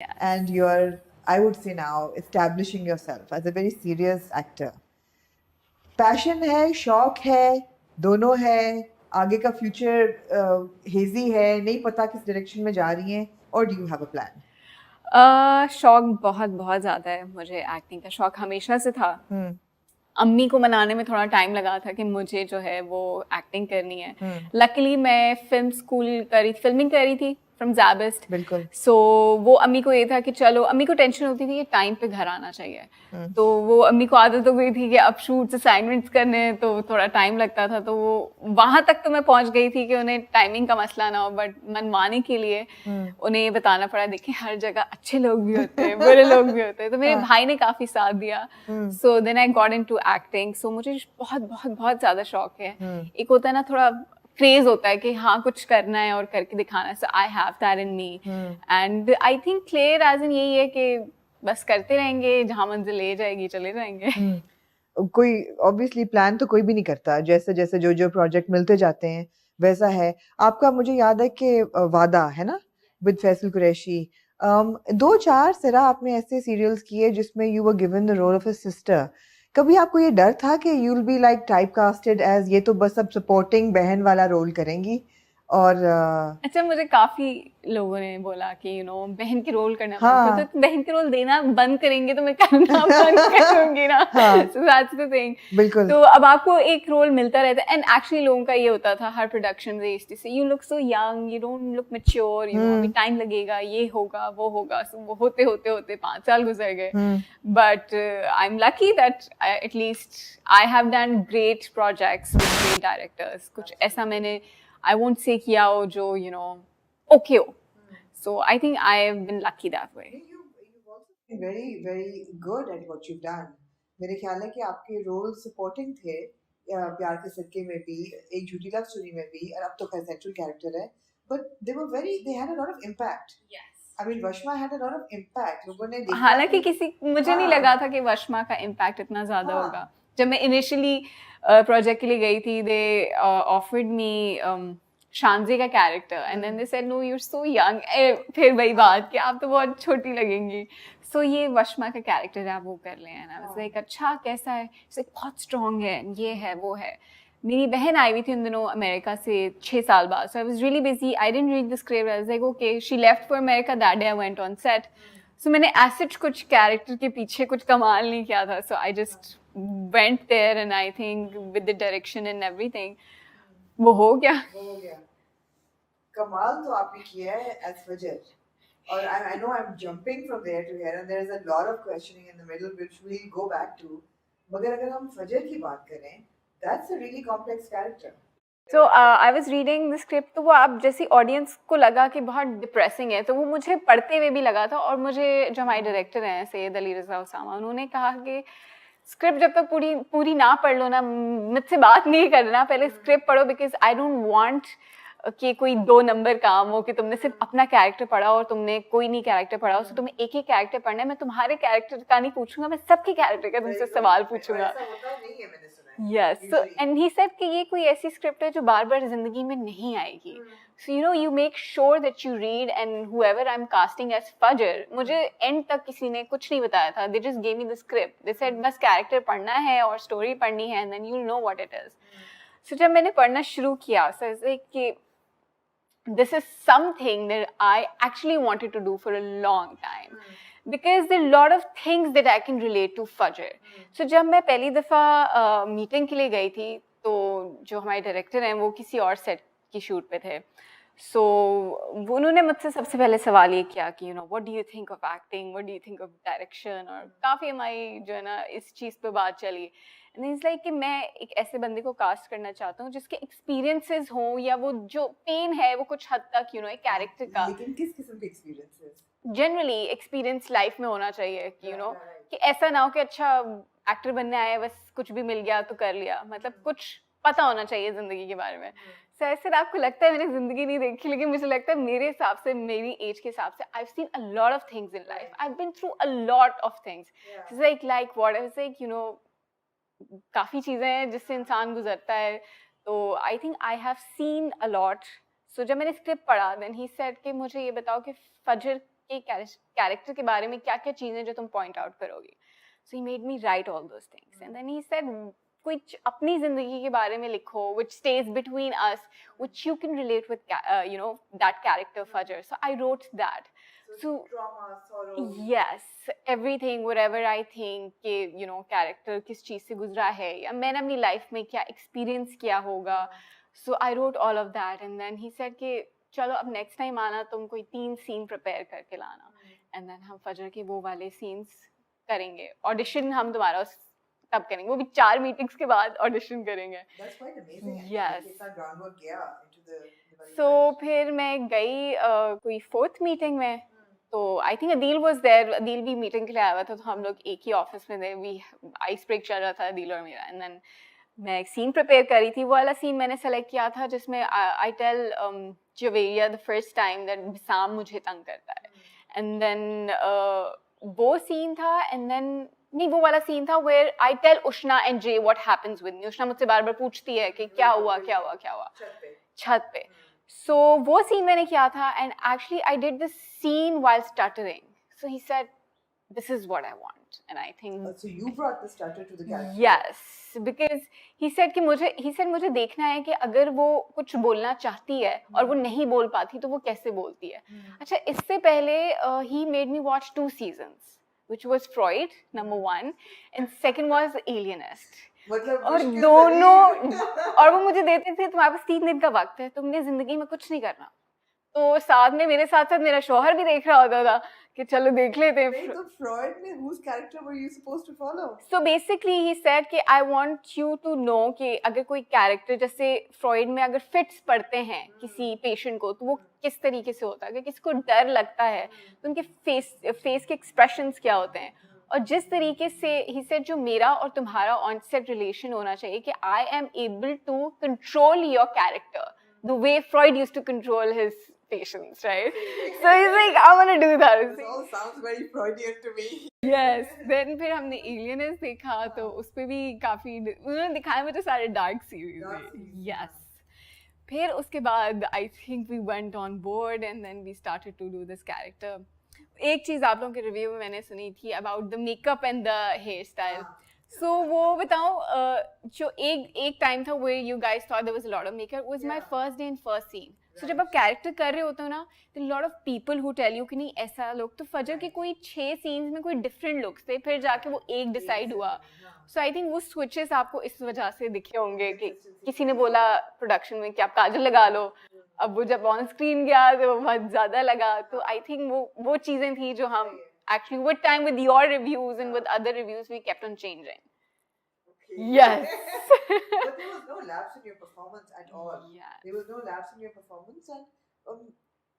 and you're, I would say now, establishing yourself as a very serious actor. Passion है, शौक है, दोनों है, आगे का फ्यूचर हेजी है, नहीं पता किस डायरेक्शन में जा रही हैं, और do you have a plan? शौक बहुत बहुत ज़्यादा है मुझे, एक्टिंग का शौक हमेशा से था। अम्मी को मनाने में थोड़ा टाइम लगा था कि मुझे जो है वो एक्टिंग करनी है। लकीली मैं फिल्मिंग कर रही थी फ्रॉम ज़ैबिस्ट। बिल्कुल। सो वो अम्मी को ये था कि चलो, अम्मी को टेंशन होती थी कि टाइम पे घर आना चाहिए। तो वो अम्मी को आदत हो गई थी कि अब शूट्स असाइनमेंट्स करने हैं तो थोड़ा टाइम लगता था, तो वो वहाँ तक तो मैं पहुँच गई थी कि उन्हें टाइमिंग का मसला ना हो, बट मनवाने के लिए उन्हें ये बताना पड़ा, देखिए हर जगह अच्छे लोग भी होते हैं, बुरे लोग भी होते हैं। तो मेरे भाई ने काफ़ी साथ दिया। So then I got into acting. So मुझे बहुत बहुत बहुत ज़्यादा शौक है। एक होता है ना, थोड़ा क्रेज होता है कि हाँ कुछ करना है और करके दिखाना है। So I have that in me, and I think clear as in यही है कि बस करते रहेंगे, जहाँ मंजिल ले जाएगी चले जाएंगे। कोई ऑब्वियसली प्लान तो कोई भी नहीं करता, जैसे जैसे जो जो प्रोजेक्ट मिलते जाते हैं वैसा है आपका। मुझे याद है कि वादा है ना, विद फैसल कुरैशी, 2-4 सिरा आपने ऐसे सीरियल्स किए जिसमें you were given the role of a sister. कभी आपको ये डर था कि you will be like type casted as ये तो बस अब सपोर्टिंग बहन वाला रोल करेंगी? और अच्छा, मुझे काफी लोगों ने बोला कि बहन की रोल करना हाँ, बंद कर, तो तुम बहन की रोल देना बंद करेंगे तो मैं करना बंद करूंगी ना। So that's the thing. बिल्कुल। तो अब आपको एक रोल मिलता रहता है, एंड एक्चुअली लोगों का ये होता था हर प्रोडक्शन से, you look so young, you don't look mature, अभी टाइम लगेगा, ये होगा वो होगा। So वो होते होते होते 5 साल गुजर गए। But I am lucky that at least I have done great projects with great directors. कुछ ऐसा मैंने, I won't say किया हो जो okay हो. So I think I have been lucky that way. You've also been very very good at what you've done. मेरे ख्याल है कि आपके रोल सपोर्टिंग थे, प्यार के सदके में भी, एक झूठी लव स्टोरी में भी, और अब तो खैर सेंट्रल कैरेक्टर है, but they had a lot of impact. Yes. I mean, वशमा had a lot of impact. लोगों ने देखा हालांकि मुझे नहीं लगा था कि वशमा का इम्पैक्ट इतना ज्यादा होगा। जब मैं इनिशियली प्रोजेक्ट के लिए गई थी, दे ऑफर्ड मी शानजी का character, and then they said no, you are so young. फिर वही बात कि आप तो बहुत छोटी लगेंगी, सो ये वशमा का कैरेक्टर है, आप वो कर लें। एंड आई वाज लाइक, अच्छा कैसा है? बहुत स्ट्रॉन्ग है, ये है वो है। मेरी बहन आई हुई थी उन दिनों अमेरिका से 6 साल बाद, so I was really busy, I didn't read the script, I was like okay, she left for America that day, I went on set. So मैंने एसिड कुछ कैरेक्टर के पीछे कुछ कमाल नहीं किया था, so I just went there, and I think with the direction and everything वो हो गया। कमाल तो आपने किया है एज फजर, और I know I'm jumping from there to here and there is a lot of questioning in the middle which we'll go back to, मगर अगर हम फजर की बात करें, that's a really complex character. So I was reading the script, तो वो आप जैसी ऑडियंस को लगा कि बहुत डिप्रेसिंग है, तो वो मुझे पढ़ते हुए भी लगा था। और मुझे जो हमारे डायरेक्टर हैं सैयद अली रज़ा उसामा, उन्होंने कहा कि स्क्रिप्ट जब तक पूरी ना पढ़ लो ना, मुझसे बात नहीं करना, पहले स्क्रिप्ट पढ़ो, बिकॉज आई डोंट वांट कि कोई 2 नंबर काम हो कि तुमने सिर्फ अपना कैरेक्टर पढ़ा और तुमने कोई नहीं कैरेक्टर पढ़ा हो। तो तुम्हें एक ही कैरेक्टर पढ़ना है। मैं तुम्हारे कैरेक्टर का नहीं पूछूंगा, मैं सबके कैरेक्टर का तुमसे सवाल पूछूंगा। Yes, so and he said कि ये कोई ऐसी स्क्रिप्ट है जो बार बार जिंदगी में नहीं आएगी। So you make sure that you read, and whoever I'm casting as फजर, मुझे एंड तक किसी ने कुछ नहीं बताया था। They just gave me the script. They said बस कैरेक्टर पढ़ना है और स्टोरी पढ़नी है, and then you'll know what it is. So जब मैंने पढ़ना शुरू किया, so it's like कि this is something that I actually wanted to do for a long time. Because there are a lot of things that I can relate to फजर. So जब मैं पहली दफ़ा मीटिंग के लिए गई थी, तो जो हमारे डायरेक्टर हैं वो किसी और सेट की शूट पे थे। सो उन्होंने मुझसे सबसे पहले सवाल ये किया कि what do you think of acting, what do you think of direction, और काफ़ी हमारी जो है ना इस चीज़ पे बात चली। एंड इट्स लाइक कि मैं एक ऐसे बंदे को कास्ट करना चाहता हूँ जिसके एक्सपीरियंसेस हों, या वो जो पेन है वो कुछ हद तक एक कैरेक्टर का। लेकिन किस किस्म के एक्सपीरियंसेस? जनरली एक्सपीरियंस लाइफ में होना चाहिए कि कि ऐसा ना हो कि अच्छा एक्टर बनने आया, बस कुछ भी मिल गया तो कर लिया, मतलब कुछ पता होना चाहिए जिंदगी के बारे में। सर आपको लगता है मैंने जिंदगी नहीं देखी, लेकिन मुझे लगता है मेरे हिसाब से, मेरी एज के हिसाब से, I have seen a lot of things in life, I have been through a lot of things, like what I was like काफी चीजें हैं जिससे इंसान गुजरता है। तो I think I have seen a lot. So जब मैंने स्क्रिप्ट पढ़ा, देन ही सेड कि मुझे ये बताओ कि फजर कि कैरेक्टर के बारे में क्या-क्या चीज़ें जो तुम पॉइंट आउट करोगे. So he made me write all those things. And then he said, कुछ अपनी ज़िंदगी के बारे में लिखो, which stays between us, which you can relate with, that character Fajr. So I wrote that. So trauma, sorrow. yes, everything, whatever I think कि character किस चीज़ से गुजरा है या मैंने अपनी life में क्या experience किया होगा. So I wrote all of that, and then he said कि चलो अब next time आना तुम कोई 3 scene prepare करके लाना. And then हम फजर के वो वाले scenes करेंगे. Audition हम तुम्हारा तब करेंगे, वो भी 4 meetings के बाद audition करेंगे. That's quite amazing. Yes. कितना groundwork किया into the So फिर मैं गई कोई 4th meeting में, तो I think Adil was there. Adil भी meeting के लिए आया हुआ था, तो हम लोग एक ही office में थे. Ice break चल रहा था Adil और मेरा. And then मैं एक scene prepare करी थी. वो वाला scene मैंने select किया था जिसमें I tell Javeria the first time that Bissam मुझे तंग करता है. And then वो scene था. And then नहीं, वो वाला scene था where I tell Ushna and Jay what happens with me. Ushna मुझसे बार-बार पूछती है कि क्या हुआ छत पे. So वो scene मैंने किया था, and actually I did this scene while stuttering. So he said, this is what I want, and I think so you brought the stutter to the character. Yes, because he said मुझे देखना है कि अगर वो कुछ बोलना चाहती है और वो नहीं बोल पाती तो वो कैसे बोलती है. अच्छा, इससे पहले he made me watch 2 seasons, which was Freud, number 1, and second was Alienist. मतलब और दोनों और वो मुझे देते थे तुम्हारे पास 3 दिन का वक्त है, तुमने जिंदगी में कुछ नहीं करना. तो साथ में मेरे साथ मेरा शौहर भी देख रहा होता था कि चलो देख लेते हैं. तो फ्रॉइड में whose character were you supposed to follow? So basically he said कि I want you to know कि अगर कोई कैरेक्टर जैसे फ्रॉइड में अगर फिट्स पड़ते हैं किसी पेशेंट को, तो वो किस तरीके से होता है, कि किसी को डर लगता है तो उनके फेस के एक्सप्रेशंस क्या होते हैं. और जिस तरीके से he said जो मेरा और तुम्हारा ऑन सेट रिलेशन होना चाहिए कि I am able to control your character the way Freud used to control his patients, right? So he's like, I want to do that. This all sounds very Freudian to me. Yes. Then फिर हमने Alienist देखा, तो उस पे भी काफी उन्होंने दिखाया मुझे सारे डार्क सीरीज. Yes. फिर उसके बाद I think we went on board and then we started to do this character. एक चीज आप लोगों के रिव्यू में मैंने सुनी थी about the makeup and the hairstyle. So वो बताओ, जो एक टाइम था where you guys thought there was a lot of makeup, was my first day and first scene. So जब आप कैरेक्टर कर रहे होते हो ना, there are a lot of people who tell you कि नहीं ऐसा लुक. तो फजर के कोई 6 सीन्स में कोई डिफरेंट लुक्स थे, फिर जाके वो एक डिसाइड हुआ. So I think वो स्विचेस आपको इस वजह से दिखे होंगे कि किसी ने बोला प्रोडक्शन में कि आप काजल लगा लो, अब वो जब ऑन स्क्रीन गया तो वो बहुत ज्यादा लगा. तो आई थिंक वो चीजें थी जो हम actually with time, with your reviews and with other reviews, we kept on changing. Yes. But there was no lapse in your performance at all. Yeah. There was no lapse in your performance, and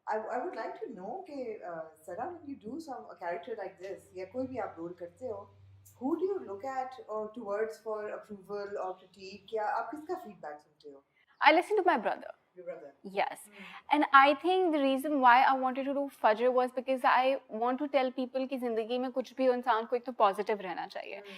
I would like to know कि Sara, when you do a character like this, या कोई भी आप role करते हो, who do you look at or towards for approval or critique, या आप किसका feedback सुनते हो? I listen to my brother. Your brother. Yes. And I think the reason why I wanted to do Fajr was because I want to tell people कि जिंदगी में कुछ भी हो इंसान को एक तो पॉजिटिव रहना चाहिए.